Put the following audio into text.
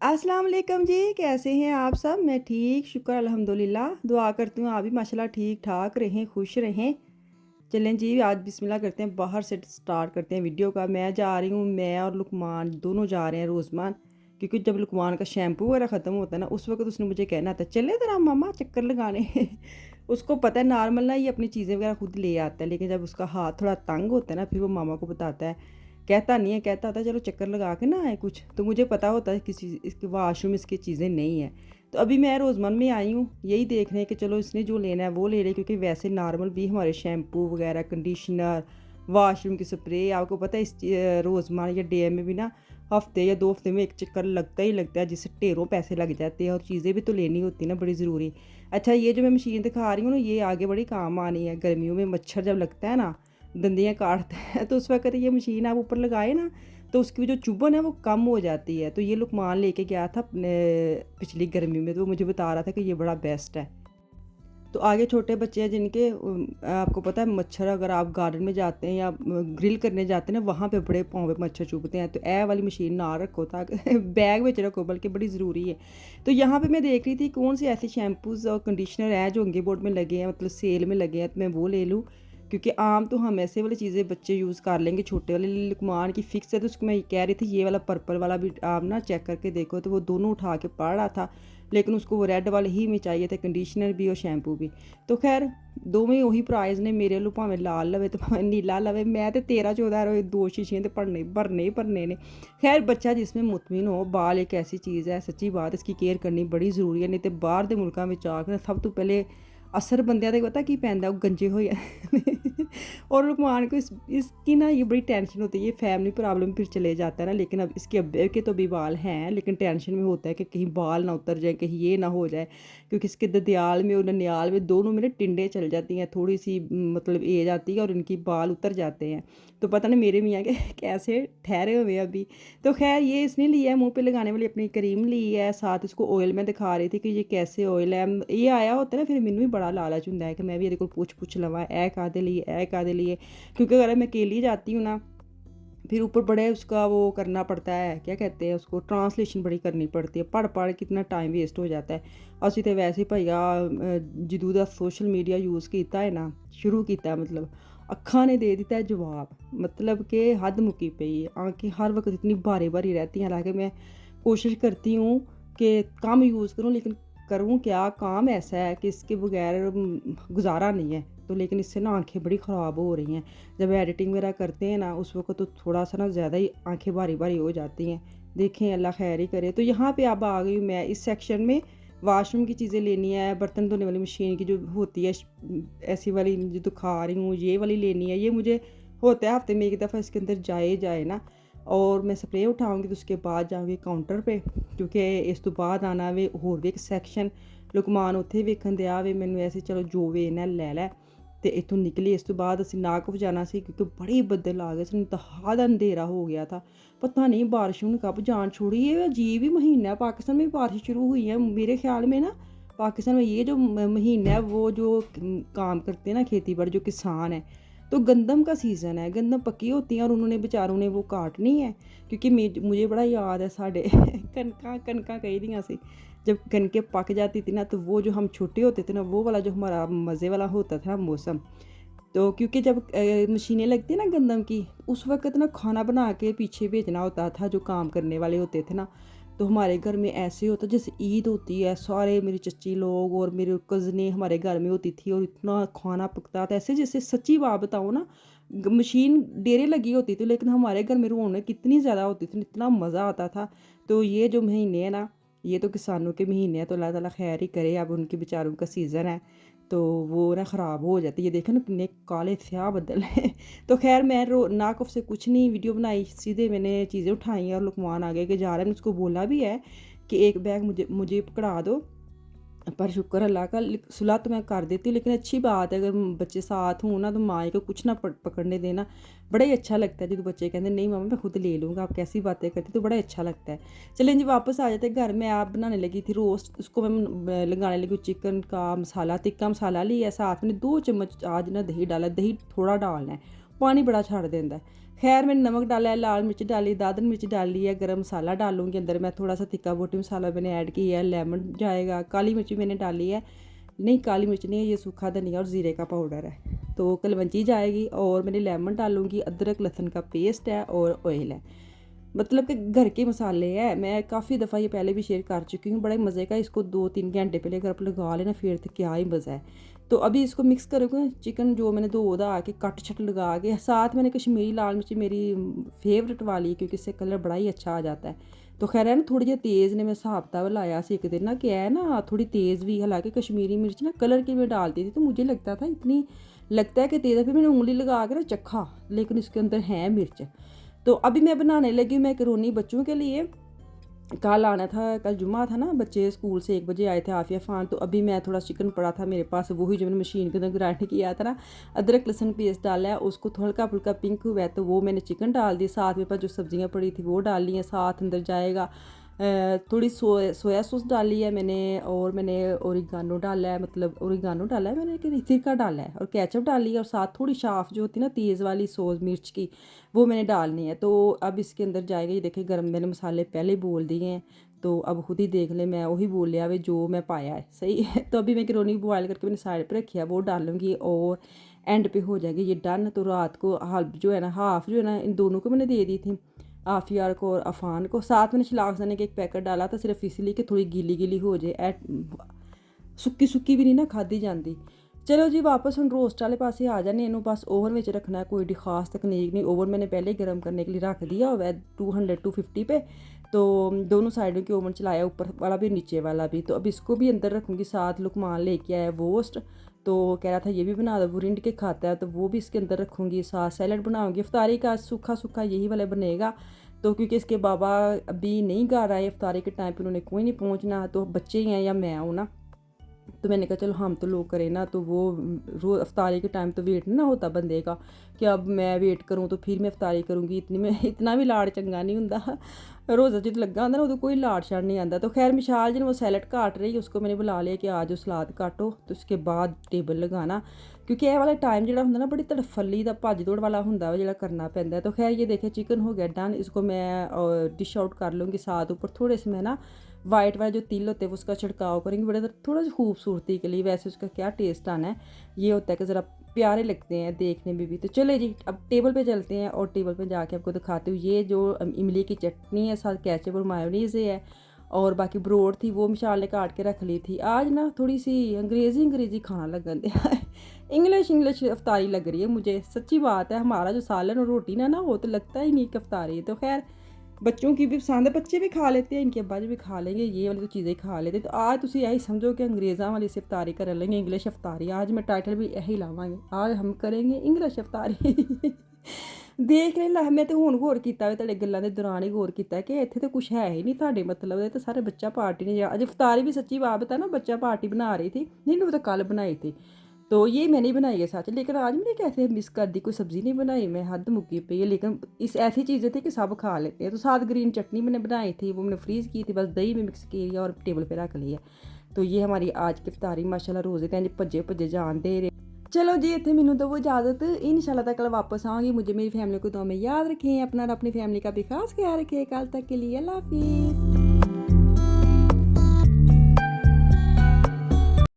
अस्सलाम वालेकुम जी, कैसे हैं आप सब? मैं ठीक, शुक्र अल्हम्दुलिल्लाह। दुआ करती हूँ आप भी माशाल्लाह ठीक-ठाक रहें, खुश रहें। चलें जी, आज बिस्मिल्लाह करते हैं, बाहर से स्टार्ट करते हैं वीडियो का। मैं जा रही हूँ, मैं और लुकमान दोनों जा रहे हैं रोज़मान, क्योंकि जब लुकमान का शैम्पू वगैरह ख़त्म होता है ना, उस वक़्त उसने मुझे कहना था, "चलें ज़रा मम्मा चक्कर लगाने।" उसको पता है नॉर्मल ना ये अपनी चीज़ें वगैरह खुद ले आता है, लेकिन जब उसका हाथ थोड़ा तंग होता है ना, फिर वो मामा को बताता है। कहता नहीं है, कहता होता है चलो चक्कर लगा के ना आए कुछ, तो मुझे पता होता है किस चीज़ इसके वॉशरूम इसकी चीज़ें नहीं है। तो अभी मैं रोज़मर्रा में आई हूँ यही देखने कि चलो इसने जो लेना है वो ले ले, क्योंकि वैसे नॉर्मल भी हमारे शैम्पू वगैरह, कंडीशनर, वॉशरूम की स्प्रे, आपको पता है इस रोज़मर्रा या डे में भी ना हफ़्ते या 2 हफ़्ते में एक चक्कर लगता ही लगता है, जिससे ढेरों पैसे लग जाते हैं और चीज़ें भी तो लेनी होती है ना बड़ी ज़रूरी। अच्छा, ये जो मैं मशीन दिखा रही हूँ ना, ये आगे बड़ी काम आनी है। गर्मियों में मच्छर जब लगता है ना, दंदियाँ काटता है, तो उस वक़्त ये मशीन आप ऊपर लगाए ना, तो उसकी जो चुभन है वो कम हो जाती है। तो ये लुकमान लेके गया था अपने पिछली गर्मी में, तो वो मुझे बता रहा था कि ये बड़ा बेस्ट है। तो आगे छोटे बच्चे हैं जिनके आपको पता है मच्छर, अगर आप गार्डन में जाते हैं या ग्रिल करने जाते हैं ना, वहाँ पे बड़े पाँव पे मच्छर चुभते हैं। तो ए वाली मशीन ना रखो, ताकि बैग में रखो, बल्कि बड़ी ज़रूरी है। तो यहाँ पे मैं देख रही थी कौन से ऐसे शैम्पूज़ और कंडीशनर हैं जो अंगे बोर्ड में लगे हैं, मतलब सेल में लगे हैं, तो मैं वो ले लूँ। क्योंकि आम तो हम ऐसे वाली चीज़ें बच्चे यूज़ कर लेंगे, छोटे वाले लुकमान की फ़िक्स है, तो उसको मैं कह रही थी ये वाला पर्पल वाला भी आप ना चेक करके देखो। तो वो दोनों उठा के पढ़ रहा था, लेकिन उसको वो रेड वाले ही में चाहिए थे, कंडीशनर भी और शैम्पू भी। तो खैर दोवें ਉਹੀ प्राइज़ ने, मेरे ਵੱਲੋਂ ਭਾਵੇਂ लाल लवे तो भावें नीला लवे, मैं तो 13-14 ਰੁਪਏ 2 शीशियां तो भरने ही भरने ने। खैर बच्चा जिसमें मुतमिन हो, बाल एक ऐसी चीज़ है, सच्ची बात, इसकी केयर करनी बड़ी ज़रूरी है। नहीं तो बाहर के मुल्कों में आके सब तो पहले असर बंदियां ते पता की पैंदा, ਉਹ गंजे हो जाते। और रुकमान को इसकी ना ये बड़ी टेंशन होती है, ये फैमिली प्रॉब्लम फिर चले जाता है ना। लेकिन अब इसके अब्बे के तो भी बाल हैं, लेकिन टेंशन में होता है कि कहीं बाल ना उतर जाए, कहीं ये ना हो जाए, क्योंकि इसके ददियाल में और ननियाल में दोनों में ना टिंडे चल जाती हैं, थोड़ी सी मतलब एज आती है और इनकी बाल उतर जाते हैं। तो पता नहीं मेरे मियाँ के कैसे ठहरे हुए हैं अभी। तो खैर ये इसने लिया है, मुंह पे लगाने वाली अपनी क्रीम ली है, साथ इसको ऑयल में दिखा रही थी कि ये कैसे ऑयल है। ये आया होता है ना, फिर मैनू भी बड़ा लालच होंदा है कि मैं भी ये पुछ लवां, ए काहदे लिए, ए काहदे लिए। क्योंकि अगर मैं अकेली जाती हूँ ना, फिर ऊपर बड़े उसका वो करना पड़ता है, क्या कहते हैं उसको, ट्रांसलेशन बड़ी करनी पड़ती है, पढ़ पढ़ कितना टाइम वेस्ट हो जाता है। ਅਸੀਂ ਤੇ ਵੈਸੇ ਭਈਆ ਜਦੋਂ ਦਾ सोशल मीडिया यूज़ ਕੀਤਾ है ना, शुरू ਕੀਤਾ, मतलब अखा ने दे दिता है जवाब, मतलब कि हद मुकी पई है। आंखें हर वक्त इतनी भारी भारी रहती हैं, हालांकि मैं कोशिश करती हूँ कि कम यूज़ करूँ, लेकिन करूँ क्या, काम ऐसा है कि इसके बगैर गुजारा नहीं है। तो लेकिन इससे ना आंखें बड़ी ख़राब हो रही हैं। जब एडिटिंग वगैरह करते हैं ना, उस वक्त तो थोड़ा सा ना ज़्यादा ही आंखें भारी भारी हो जाती हैं। देखें, अल्लाह खैर ही करे। तो यहाँ पे अब आ गई हूँ मैं इस सेक्शन में। वॉशरूम की चीज़ें लेनी है, बर्तन धोने वाली मशीन की जो होती है, ऐसी वाली जो दिखा रही हूँ, ये वाली लेनी है। ये मुझे होता है हफ्ते में एक दफ़ा इसके अंदर जाए ना। और मैं स्प्रे उठाऊँगी तो उसके बाद जाऊँगी काउंटर पे, क्योंकि इस तो बाद आना वे होर भी एक सैक्शन लुकमान उत्थे वेखन दिया वे, मैनू ऐसे चलो जो वेना लै लै। ਤੇ ਇੱਥੋਂ ਨਿਕਲੀ, ਇਸ ਤੋਂ ਬਾਅਦ ਅਸੀਂ ਨਾਕਫ ਜਾਣਾ ਸੀ, क्योंकि बड़ी बदल आ गए, इंतहा दा अंधेरा हो गया था। पता नहीं बारिश ने कब जान छोड़ी। ये अजीब ही महीना है, पाकिस्तान में बारिश शुरू हुई है मेरे ख्याल में ना। पाकिस्तान में ये जो महीना है, वो जो काम करते हैं ना खेती बाड़ी, जो किसान है, तो गंदम का सीज़न है, गंदम पक्की होती हैं और उन्होंने बेचारों ने वो काटनी है। क्योंकि मुझे बड़ा याद है साढ़े कनका कनका कही दियां सी, जब कनकें पक जाती थी ना, तो वो जो हम छोटे होते थे ना, वो वाला जो हमारा मज़े वाला होता था मौसम। तो क्योंकि जब मशीनें लगती ना गंदम की, उस वक़्त ना खाना बना के पीछे भेजना होता था, जो काम करने वाले होते थे ना। तो हमारे घर में ऐसे होता, जैसे ईद होती है, सारे मेरी चच्ची लोग और मेरे कज़नें हमारे घर में होती थी, और इतना खाना पकता था ऐसे, जैसे सच्ची बात बताऊँ ना, मशीन डेरे लगी होती थी, लेकिन हमारे घर में रौनक कितनी ज़्यादा होती थी, इतना मज़ा आता था। तो ये जो महीने हैं ना, ये तो किसानों के महीने हैं, तो अल्लाह ताला खैर ही करे। अब उनके बेचारों का सीज़न है, तो वो ना ख़राब हो जाती है। ये देखो ना कितने काले स्याह बदल हैं। तो खैर मैं नाकफ से कुछ नहीं वीडियो बनाई, सीधे मैंने चीज़ें उठाई और लुकमान आगे के जा रहा है। मैंने उसको बोला भी है कि एक बैग मुझे मुझे पकड़ा दो, पर शुक्र अल्लाह का, सुलह तो मैं कर देती हूँ, लेकिन अच्छी बात है अगर बच्चे साथ हों ना, तो माँ को कुछ ना पकड़ने देना। बड़ा ही अच्छा लगता है जब बच्चे कहते नहीं मम्मा मैं खुद ले लूँगा, आप कैसी बातें करती, तो बड़ा अच्छा लगता है। चलें जी, वापस आ जाते घर में। आप बनाने लगी थी रोस्ट, उसको मैं लगाने लगी चिकन का मसाला, तिक्का मसाला लिया, साथ में 2 चम्मच आज ना दही डाला, दही थोड़ा डालना है, पानी बड़ा छाड़ देता है। खैर मैंने नमक डाला है, लाल मिर्च डाली, दादन मिर्च डाली है, गरम मसाला डालूंगी अंदर मैं, थोड़ा सा तिक्का बोटी मसाला मैंने ऐड किया है, लेमन जाएगा, काली मिर्च मैंने डाली है, नहीं काली मिर्च नहीं है, ये सूखा धनिया और ज़ीरे का पाउडर है, तो कलवंजी जाएगी, और मैंने लेमन डालूंगी, अदरक लहसुन का पेस्ट है और ऑयल है। मतलब कि घर के मसाले हैं। मैं काफ़ी दफ़ा ये पहले भी शेयर कर चुकी हूँ, बड़े मज़े का। इसको 2-3 घंटे पहले अगर आप लगा लेना फिर तो क्या ही मज़ा है। तो अभी इसको मिक्स करोगे, चिकन जो मैंने धो धा के कट छट लगा के, साथ मैंने कश्मीरी लाल मिर्च मेरी फेवरेट वाली, क्योंकि इससे कलर बड़ा ही अच्छा आ जाता है। तो खैर है ना, थोड़ी जी तेज़ ने मैं हिसाब किताब लाया सी एक दिन ना, क्या है ना थोड़ी तेज़ भी, हालांकि कश्मीरी मिर्च ना कलर की मैं डालती थी तो मुझे लगता था इतनी, लगता है कि तेज़ है, फिर मैंने उंगली लगा के ना चखा, लेकिन इसके अंदर है मिर्च। तो अभी मैं बनाने लगी मैकरोनी बच्चों के लिए। कल आना था, कल जुम्मा था ना, बच्चे स्कूल से 1 बजे आए थे, आफिया फ़ान। तो अभी मैं थोड़ा चिकन पड़ा था मेरे पास, वही जो मैंने मशीन के अंदर ग्राइंड किया था ना, अदरक लहसुन पेस्ट डाला है, उसको हल्का फुल्का पिंक हुआ है तो वो मैंने चिकन डाल दी, साथ मेरे पास जो सब्जियां पड़ी थी वो डाल ली हैं, साथ अंदर जाएगा थोड़ी सोया सॉस डाली है मैंने, और मैंने ओरिगानो डाला है, मतलब ओरिगानो डाला है मैंने कि सिरका डाला है, और केचप डाली है, और साथ थोड़ी शाफ जो होती है ना तेज़ वाली सॉस मिर्च की, वो मैंने डालनी है। तो अब इसके अंदर जाएगा, ये देखिए गरम मैंने मसाले पहले बोल दिए हैं, तो अब खुद ही देख ले, मैं वही बोल लिया वे जो मैं पाया है सही है। तो अभी मैं मैकरोनी बॉयल करके मैंने साइड पर रखी है, वो डालूंगी और एंड पे हो जाएगी ये डन। तो रात को हाफ जो है ना इन दोनों को मैंने दे दी थी, आफिया को और अफान को। साथ मैंने शलाग दाने का एक पैकेट डाला था, सिर्फ इसलिए कि थोड़ी गीली गीली हो जाए, सुक्की सुक्की भी नहीं ना खाधी जाती। चलो जी वापस हम रोस्ट वाले पासे आ जाने, इन्हों बस ओवन में रखना है, कोई खास तकनीक नहीं। ओवन मैंने पहले ही गर्म करने के लिए रख दिया हुआ है 200-250 पे, तो दोनों साइडों के ओवन चलाया, ऊपर वाला भी नीचे वाला भी। तो अब इसको भी अंदर रखूँगी, साथ लुकमान लेके आया वोस्ट, तो कह रहा था ये भी बना दो, वो रिंड के खाता है, तो वो भी इसके अंदर रखूँगी। साथ सैलड बनाऊँगी, इफ्तारी का सूखा सूखा यही वाला बनेगा। तो क्योंकि इसके बाबा अभी नहीं घर आए इफ्तारी के टाइम पर, उन्होंने कोई नहीं पहुँचना, तो बच्चे ही हैं या मैं हूँ ना, तो मैंने कहा चलो हम तो लोग करें ना, तो वो रोज़ अफ्तारी के टाइम तो वेट नहीं ना होता बंदे का, कि अब मैं वेट करूँ तो फिर मैं अफ्तारी करूँगी, इतनी में इतना भी लाड़ चंगा नहीं होंदा। रोज़ा जो लगा होंदा ना उदों कोई लाड़ शाड़ नहीं आता। तो खैर मिशाल जिन वो सैलड काट रही, उसको मैंने बुला लिया कि आज सलाद काटो, तो उसके बाद टेबल लगाना, क्योंकि यह वाला टाइम जो होंदा ना बड़ी तड़फली का भज दौड़ वाला होंदा जो करना पैंदा। तो खैर ये देखिए चिकन हो गया डन, इसको मैं डिश आउट कर लूँगी। साथ ऊपर थोड़े से मैं ना वाइट वाले जो तिल होते हैं उसका छिड़काव करेंगे, बड़े थोड़ा सा खूबसूरती के लिए। वैसे उसका क्या टेस्ट आना है, ये होता है कि ज़रा प्यारे लगते हैं देखने में भी। तो चले जी अब टेबल पे चलते हैं, और टेबल पे जाके आपको दिखाती हूँ। ये जो इमली की चटनी है, साथ केचप और मायोनीज़ है, और बाकी ब्रोड थी वो मिशाल ने काट के रख ली थी। आज ना थोड़ी सी अंग्रेज़ी खाना लगन दिया है, इंग्लिश अफ्तारी लग रही है मुझे, सच्ची बात है। हमारा जो सालन और रोटी ना वो तो लगता ही नहीं कि अफ्तारी है। तो खैर बच्चों की भी पसंद है, बच्चे भी खा लेते हैं, इनके अब्बा जी भी खा लेंगे, ये वाली तो चीज़ें खा लेते। तो आज तुम यही समझो कि अंग्रेज़ों वाली से अफ्तारी कर लेंगे, इंग्लिश अफ्तारी। आज मैं टाइटल भी यही लावांगे, आज हम करेंगे इंग्लिश अफ्तारी। देख रहे ला, मैं तो हुण गौर किया तेरे गल्लां दे दौरान ही गौर किया कि इत्थे तो कुछ है ही नहीं ਤੁਹਾਡੇ मतलब दे, तो सारे बच्चा पार्टी ने अज अफ्तारी भी सच्ची बात बता ना, बच्चा पार्टी बना रही थी, नहीं वो तो कल बनाई थी, तो ये मैंने ही बनाई है सच। लेकिन आज मैंने कैसे मिस कर दी, कोई सब्ज़ी नहीं बनाई, मैं हद मुक्की पई है। लेकिन इस ऐसी चीज़ें थी कि सब खा लेते हैं। तो साथ ग्रीन चटनी मैंने बनाई थी, वो मैंने फ्रीज़ की थी, बस दही में मिक्स की और टेबल पे रख लिया। तो ये हमारी आज की इफ्तारी माशाल्लाह, रोज़े तो भज्जे भज्जे जान दे रहे। चलो जी इतने मैनू दो इजाज़त, इंशाल्लाह तक कल वापस आऊँगी। मुझे मेरी फैमिली को दुआ में याद रखें, अपना और अपनी फैमिली का भी खास ख्याल रखें। कल तक के लिए अल्लाह हाफिज़।